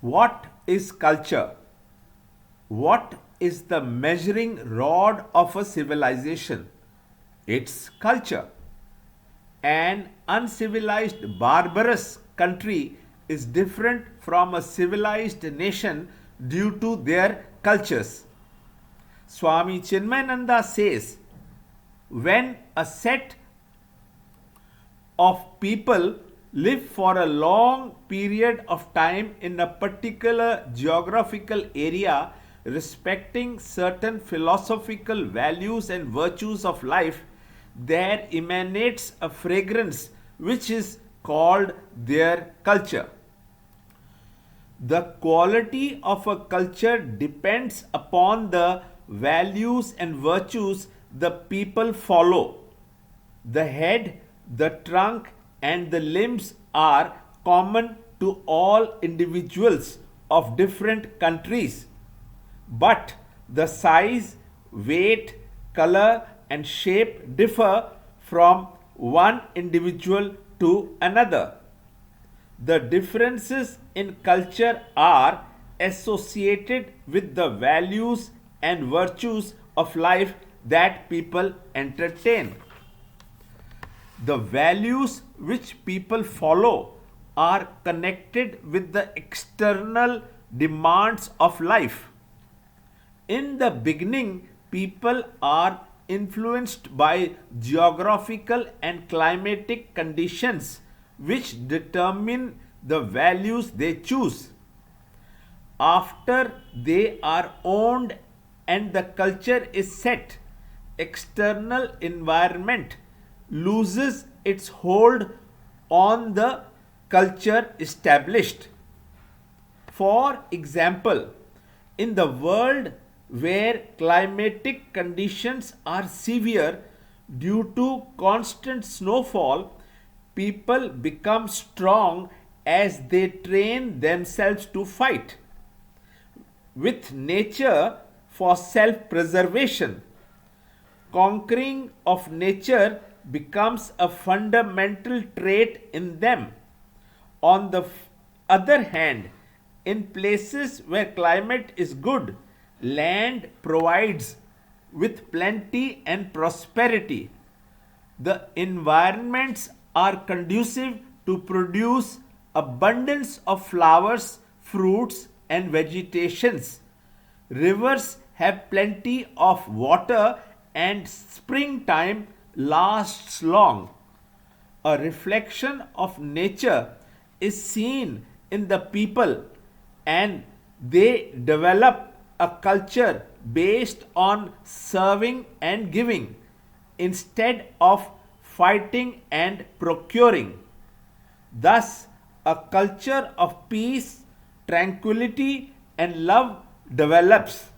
What is culture? What is the measuring rod of a civilization? It's culture. An uncivilized, barbarous country is different from a civilized nation due to their cultures. Swami Chinmayananda says, when a set of people live for a long period of time in a particular geographical area, respecting certain philosophical values and virtues of life, there emanates a fragrance which is called their culture. The quality of a culture depends upon the values and virtues the people follow. The head, the trunk, and the limbs are common to all individuals of different countries, but the size, weight, color, and shape differ from one individual to another. The differences in culture are associated with the values and virtues of life that people entertain. The values which people follow are connected with the external demands of life. In the beginning, people are influenced by geographical and climatic conditions which determine the values they choose. After they are owned and the culture is set, external environment loses its hold on the culture established. For example, in the world where climatic conditions are severe due to constant snowfall, people become strong as they train themselves to fight with nature for self preservation. Conquering of nature becomes a fundamental trait in them. On the other hand, in places where climate is good, land provides with plenty and prosperity. The environments are conducive to produce abundance of flowers, fruits, and vegetations. Rivers have plenty of water and springtime lasts long. A reflection of nature is seen in the people and they develop a culture based on serving and giving instead of fighting and procuring. Thus, a culture of peace, tranquility, and love develops.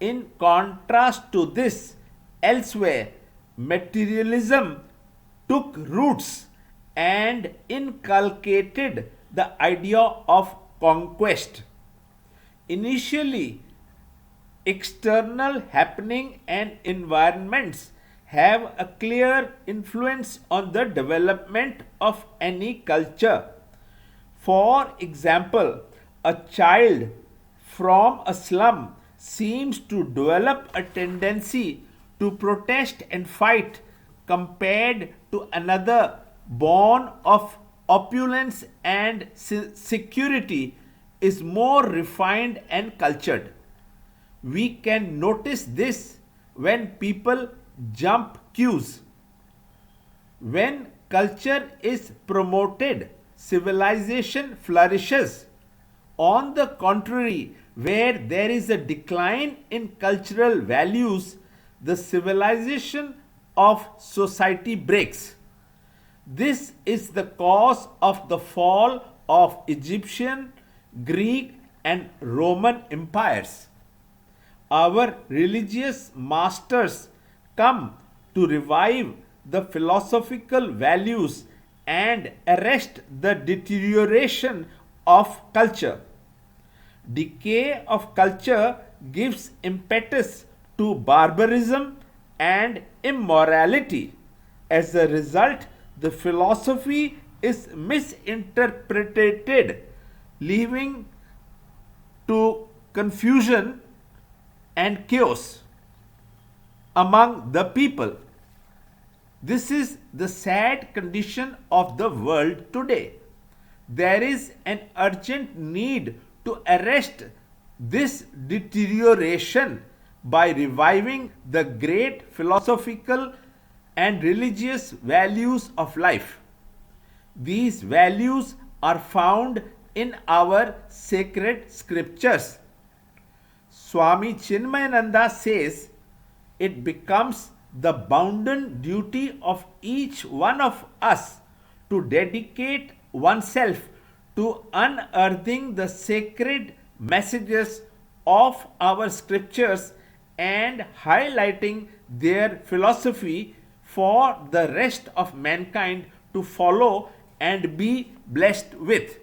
In contrast to this, elsewhere, materialism took roots and inculcated the idea of conquest. Initially, external happening and environments have a clear influence on the development of any culture. For example, a child from a slum seems to develop a tendency to protest and fight compared to another born of opulence and security is more refined and cultured. We can notice this when people jump queues. When culture is promoted, civilization flourishes. On the contrary, where there is a decline in cultural values, the civilization of society breaks. This is the cause of the fall of Egyptian, Greek, and Roman empires. Our religious masters come to revive the philosophical values and arrest the deterioration of culture. Decay of culture gives impetus to barbarism and immorality. As a result, the philosophy is misinterpreted, leaving to confusion and chaos among the people. This is the sad condition of the world today. There is an urgent need to arrest this deterioration by reviving the great philosophical and religious values of life. These values are found in our sacred scriptures. Swami Chinmayananda says it becomes the bounden duty of each one of us to dedicate oneself to unearthing the sacred messages of our scriptures and highlighting their philosophy for the rest of mankind to follow and be blessed with.